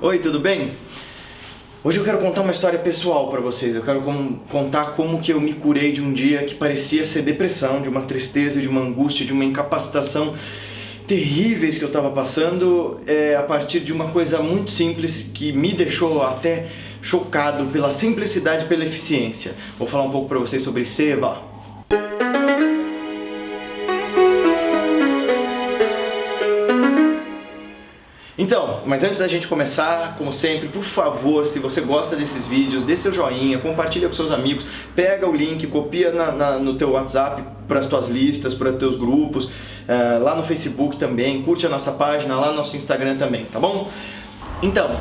Oi, tudo bem? Hoje eu quero contar uma história pessoal para vocês. Eu quero contar como que eu me curei de um dia que parecia ser depressão, de uma tristeza, de uma angústia, de uma incapacitação terríveis que eu estava passando, a partir de uma coisa muito simples que me deixou até chocado pela simplicidade e pela eficiência. Vou falar um pouco para vocês sobre Seva. Então, mas antes da gente começar, como sempre, por favor, se você gosta desses vídeos, dê seu joinha, compartilha com seus amigos, pega o link, copia no teu WhatsApp para as tuas listas, para os teus grupos, lá no Facebook também, curte a nossa página, lá no nosso Instagram também, tá bom? Então,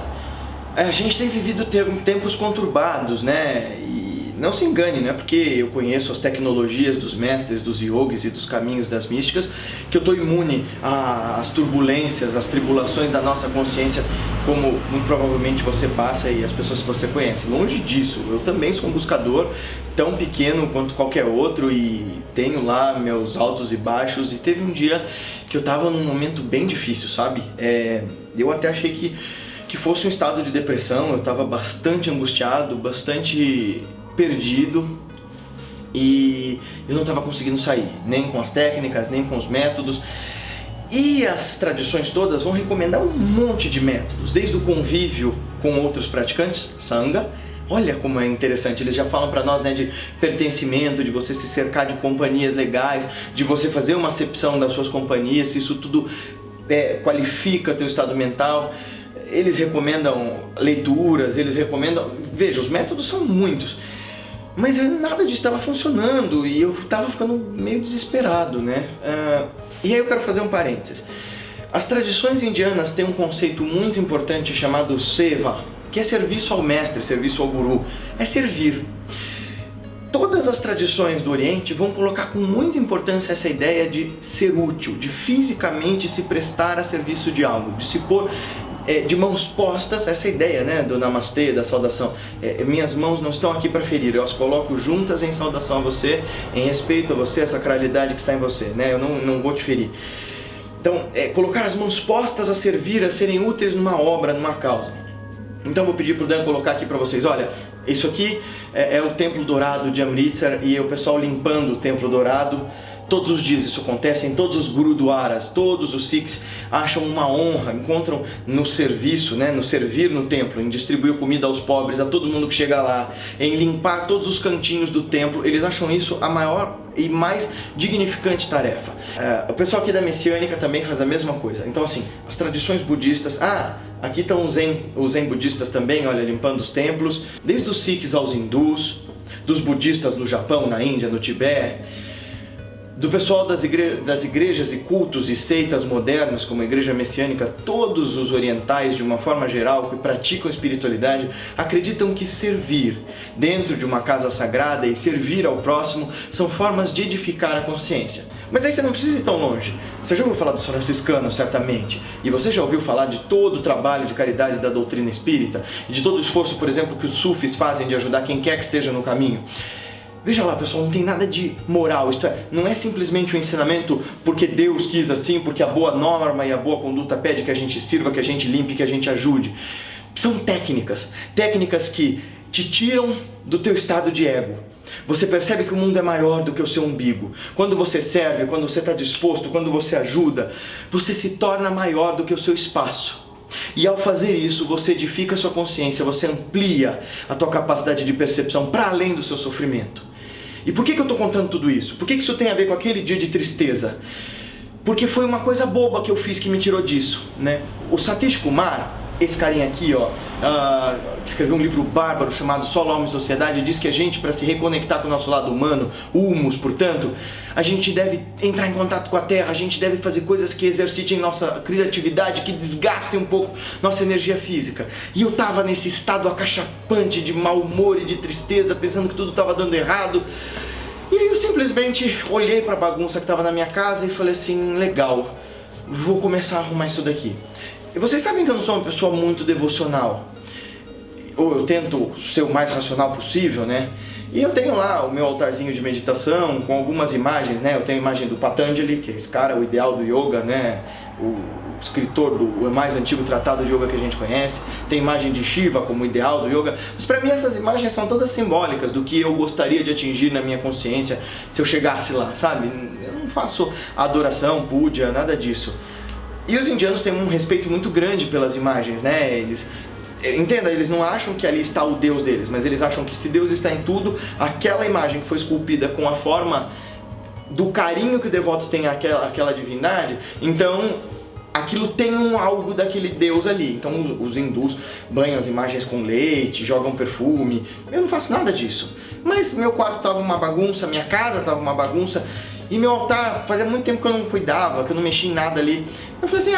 a gente tem vivido tempos conturbados, né? E não se engane, não é porque eu conheço as tecnologias dos mestres, dos yogis e dos caminhos das místicas que eu estou imune às turbulências, às tribulações da nossa consciência, como muito provavelmente você passa e as pessoas que você conhece. Longe disso, eu também sou um buscador tão pequeno quanto qualquer outro e tenho lá meus altos e baixos, e teve um dia que eu estava num momento bem difícil, sabe? Eu até achei que fosse um estado de depressão, eu estava bastante angustiado, bastante perdido e eu não estava conseguindo sair, nem com as técnicas, nem com os métodos. E as tradições todas vão recomendar um monte de métodos, desde o convívio com outros praticantes, Sangha. Olha como é interessante, eles já falam para nós, né, de pertencimento, de você se cercar de companhias legais, de você fazer uma acepção das suas companhias, se isso tudo qualifica teu estado mental. Eles recomendam leituras, eles recomendam... Veja, os métodos são muitos, mas nada disso estava funcionando e eu estava ficando meio desesperado, né? E aí eu quero fazer um parênteses. As tradições indianas têm um conceito muito importante chamado Seva, que é serviço ao mestre, serviço ao guru, é servir. Todas as tradições do Oriente vão colocar com muita importância essa ideia de ser útil, de fisicamente se prestar a serviço de algo, de se pôr de mãos postas, essa ideia, né, do Namastê, da saudação. Minhas mãos não estão aqui para ferir, eu as coloco juntas em saudação a você, em respeito a você, a sacralidade que está em você, né, eu não vou te ferir. Então, colocar as mãos postas a servir, a serem úteis numa obra, numa causa. Então vou pedir para o Dan colocar aqui para vocês, olha, isso aqui é o Templo Dourado de Amritsar e o pessoal limpando o Templo Dourado. Todos os dias isso acontece, em todos os Gurudwaras, todos os Sikhs acham uma honra, encontram no serviço, né, no servir no templo, em distribuir comida aos pobres, a todo mundo que chega lá, em limpar todos os cantinhos do templo. Eles acham isso a maior e mais dignificante tarefa. O pessoal aqui da Messiânica também faz a mesma coisa. Então assim, as tradições budistas... aqui estão os zen budistas também, olha, limpando os templos, desde os Sikhs aos hindus, dos budistas no Japão, na Índia, no Tibete, do pessoal das igrejas e cultos e seitas modernas, como a Igreja Messiânica. Todos os orientais, de uma forma geral, que praticam espiritualidade, acreditam que servir dentro de uma casa sagrada e servir ao próximo são formas de edificar a consciência. Mas aí você não precisa ir tão longe. Você já ouviu falar dos franciscanos, certamente, e você já ouviu falar de todo o trabalho de caridade da doutrina espírita, e de todo o esforço, por exemplo, que os sufis fazem de ajudar quem quer que esteja no caminho. Veja lá, pessoal, não tem nada de moral, isto é, não é simplesmente um ensinamento porque Deus quis assim, porque a boa norma e a boa conduta pede que a gente sirva, que a gente limpe, que a gente ajude. São técnicas que te tiram do teu estado de ego. Você percebe que o mundo é maior do que o seu umbigo. Quando você serve, quando você está disposto, quando você ajuda, você se torna maior do que o seu espaço. E ao fazer isso, você edifica a sua consciência, você amplia a tua capacidade de percepção para além do seu sofrimento. E por que eu estou contando tudo isso? Por que isso tem a ver com aquele dia de tristeza? Porque foi uma coisa boba que eu fiz que me tirou disso, né? O Satish Kumar, esse carinha aqui, ó, escreveu um livro bárbaro chamado Solo, Alma e Sociedade, e diz que a gente, para se reconectar com o nosso lado humano, o humus, portanto, a gente deve entrar em contato com a terra, a gente deve fazer coisas que exercitem nossa criatividade, que desgastem um pouco nossa energia física. E eu tava nesse estado acachapante de mau humor e de tristeza, pensando que tudo tava dando errado. E aí eu simplesmente olhei para a bagunça que tava na minha casa e falei assim, legal, vou começar a arrumar isso daqui. E vocês sabem que eu não sou uma pessoa muito devocional, ou eu tento ser o mais racional possível, né? E eu tenho lá o meu altarzinho de meditação com algumas imagens, né? Eu tenho a imagem do Patanjali, que é esse cara, o ideal do yoga, né? O escritor do mais antigo tratado de yoga que a gente conhece. Tem a imagem de Shiva como ideal do yoga. Mas para mim essas imagens são todas simbólicas do que eu gostaria de atingir na minha consciência se eu chegasse lá, sabe? Eu não faço adoração, puja, nada disso. E os indianos têm um respeito muito grande pelas imagens, né? Entenda, eles não acham que ali está o Deus deles, mas eles acham que se Deus está em tudo, aquela imagem que foi esculpida com a forma do carinho que o devoto tem àquela divindade, então aquilo tem algo daquele Deus ali. Então os hindus banham as imagens com leite, jogam perfume. Eu não faço nada disso. Mas meu quarto estava uma bagunça, minha casa estava uma bagunça, e meu altar, fazia muito tempo que eu não cuidava, que eu não mexia em nada ali. Eu falei assim,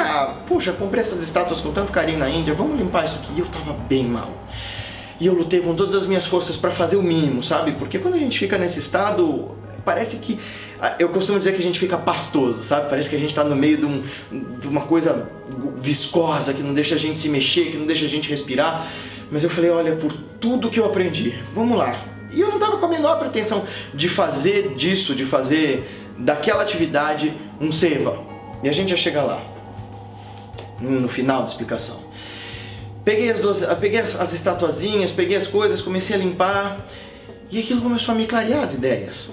poxa, comprei essas estátuas com tanto carinho na Índia, vamos limpar isso aqui. E eu tava bem mal. E eu lutei com todas as minhas forças para fazer o mínimo, sabe? Porque quando a gente fica nesse estado, parece que... Eu costumo dizer que a gente fica pastoso, sabe? Parece que a gente tá no meio de uma coisa viscosa, que não deixa a gente se mexer, que não deixa a gente respirar. Mas eu falei, olha, por tudo que eu aprendi, vamos lá. E eu não estava com a menor pretensão de fazer disso, de fazer daquela atividade um seva. E a gente já chega lá, no final da explicação. Peguei as estatuazinhas, peguei as coisas, comecei a limpar, e aquilo começou a me clarear as ideias.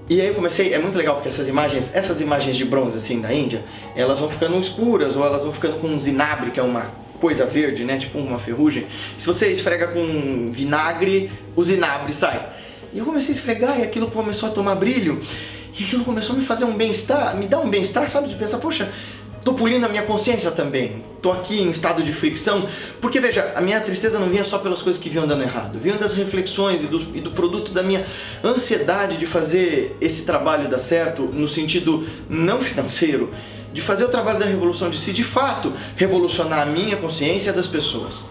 E aí eu comecei, é muito legal porque essas imagens de bronze assim da Índia, elas vão ficando escuras, ou elas vão ficando com um zinabre, que é uma coisa verde, né, tipo uma ferrugem. Se você esfrega com vinagre, o zinabre sai. E eu comecei a esfregar e aquilo começou a tomar brilho, e aquilo começou a me fazer um bem-estar, me dar um bem-estar, sabe, de pensar, poxa, tô polindo a minha consciência também, tô aqui em estado de fricção, porque veja, a minha tristeza não vinha só pelas coisas que vinham dando errado, vinha das reflexões e do produto da minha ansiedade de fazer esse trabalho dar certo, no sentido não financeiro, de fazer o trabalho da revolução de si, de fato, revolucionar a minha consciência e a das pessoas.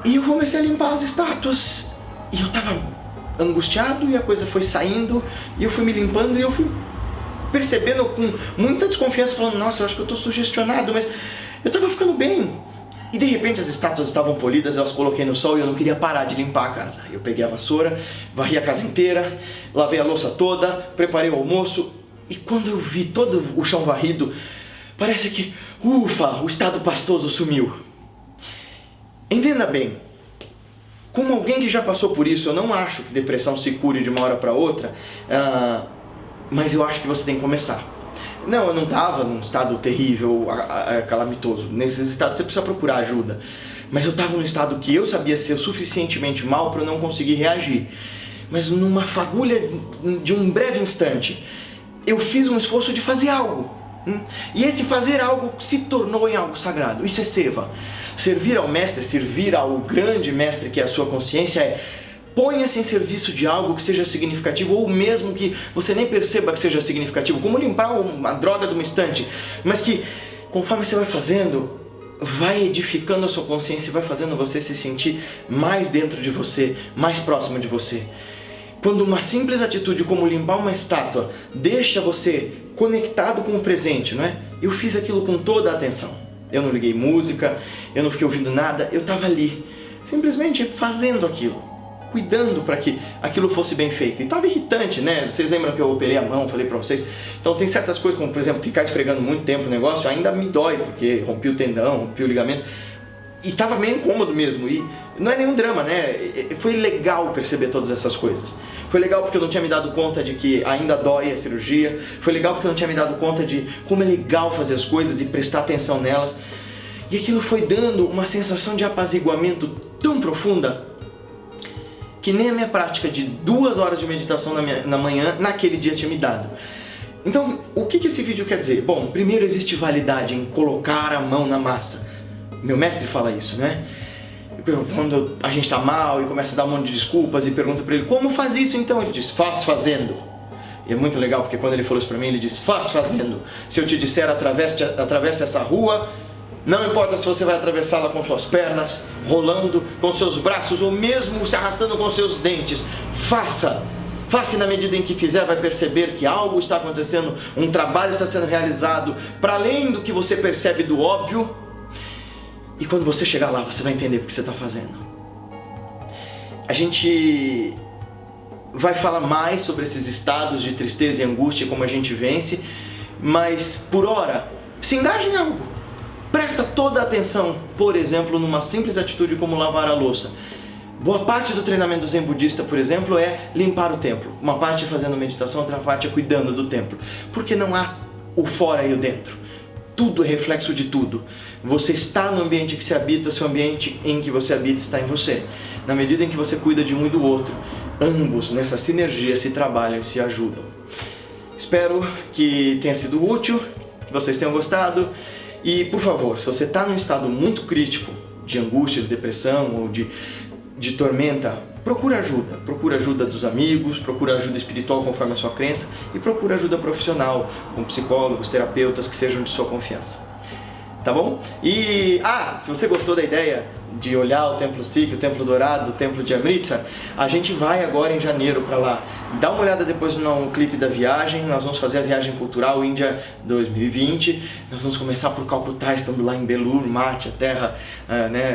E eu comecei a limpar as estátuas, e eu tava angustiado, e a coisa foi saindo, e eu fui me limpando, e eu fui percebendo com muita desconfiança, falando, nossa, eu acho que eu tô sugestionado, mas eu tava ficando bem. E de repente as estátuas estavam polidas, eu as coloquei no sol e eu não queria parar de limpar a casa. Eu peguei a vassoura, varri a casa inteira, lavei a louça toda, preparei o almoço, e quando eu vi todo o chão varrido, parece que, ufa, o estado pastoso sumiu. Entenda bem, como alguém que já passou por isso, eu não acho que depressão se cure de uma hora para outra, mas eu acho que você tem que começar. Não, eu não estava num estado terrível, calamitoso. Nesses estados você precisa procurar ajuda. Mas eu estava num estado que eu sabia ser suficientemente mal para eu não conseguir reagir. Mas numa fagulha de um breve instante, eu fiz um esforço de fazer algo. E esse fazer algo se tornou em algo sagrado. Isso é seva. Servir ao mestre, servir ao grande mestre que é a sua consciência é: ponha-se em serviço de algo que seja significativo, ou mesmo que você nem perceba que seja significativo, como limpar uma droga de uma estante, mas que conforme você vai fazendo, vai edificando a sua consciência e vai fazendo você se sentir mais dentro de você, mais próximo de você. Quando uma simples atitude como limpar uma estátua deixa você conectado com o presente, não é? Eu fiz aquilo com toda a atenção. Eu não liguei música, eu não fiquei ouvindo nada, eu estava ali, simplesmente fazendo aquilo, cuidando para que aquilo fosse bem feito. E estava irritante, né? Vocês lembram que eu operei a mão, falei para vocês? Então tem certas coisas, como por exemplo, ficar esfregando muito tempo o negócio, ainda me dói, porque rompi o tendão, rompi o ligamento. E estava meio incômodo mesmo, e não é nenhum drama, né? Foi legal perceber todas essas coisas. Foi legal porque eu não tinha me dado conta de que ainda dói a cirurgia. Foi legal porque eu não tinha me dado conta de como é legal fazer as coisas e prestar atenção nelas. E aquilo foi dando uma sensação de apaziguamento tão profunda que nem a minha prática de 2 horas de meditação na manhã, naquele dia, tinha me dado. Então, o que esse vídeo quer dizer? Bom, primeiro, existe validade em colocar a mão na massa. Meu mestre fala isso, né? Quando a gente tá mal e começa a dar um monte de desculpas e pergunta pra ele, como faz isso então? Ele diz, faz fazendo. E é muito legal porque quando ele falou isso pra mim, ele diz, faz fazendo. Se eu te disser atravesse essa rua, não importa se você vai atravessá-la com suas pernas, rolando, com seus braços ou mesmo se arrastando com seus dentes, faça. Faça, e na medida em que fizer, vai perceber que algo está acontecendo, um trabalho está sendo realizado, para além do que você percebe do óbvio. E quando você chegar lá, você vai entender o que você está fazendo. A gente vai falar mais sobre esses estados de tristeza e angústia, como a gente vence, mas por hora, se engaje em algo. Presta toda a atenção, por exemplo, numa simples atitude como lavar a louça. Boa parte do treinamento do Zen budista, por exemplo, é limpar o templo. Uma parte é fazendo meditação, outra parte é cuidando do templo. Porque não há o fora e o dentro. Tudo é reflexo de tudo. Você está no ambiente que se habita, o seu ambiente em que você habita está em você. Na medida em que você cuida de um e do outro, ambos nessa sinergia se trabalham e se ajudam. Espero que tenha sido útil, que vocês tenham gostado. E, por favor, se você está num estado muito crítico de angústia, de depressão ou de tormenta, procura ajuda dos amigos, procura ajuda espiritual conforme a sua crença e procura ajuda profissional, com psicólogos, terapeutas que sejam de sua confiança. Tá bom? E, se você gostou da ideia de olhar o Templo Sikh, o Templo Dourado, o Templo de Amritsar, a gente vai agora em janeiro para lá. Dá uma olhada depois no clipe da viagem, nós vamos fazer a viagem cultural Índia 2020, nós vamos começar por Calcutá, estando lá em Belur Mate, a terra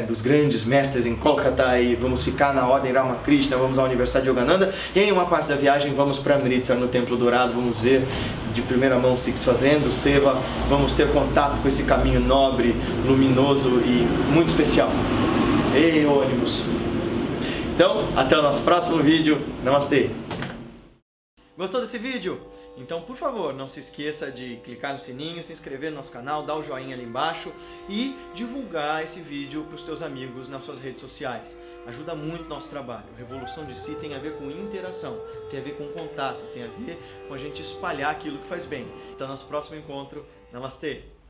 dos grandes mestres em Kolkata, e vamos ficar na Ordem Ramakrishna, vamos à Universidade de Yogananda, e em uma parte da viagem vamos para Amritsar, no Templo Dourado, vamos ver de primeira mão Sikhs fazendo seva, vamos ter contato com esse caminho nobre, luminoso e muito especial. Ei, ônibus! Então, até o nosso próximo vídeo. Namastê! Gostou desse vídeo? Então, por favor, não se esqueça de clicar no sininho, se inscrever no nosso canal, dar o joinha ali embaixo e divulgar esse vídeo para os teus amigos nas suas redes sociais. Ajuda muito o nosso trabalho. Revolução de Si tem a ver com interação, tem a ver com contato, tem a ver com a gente espalhar aquilo que faz bem. Então, nosso próximo encontro. Namastê!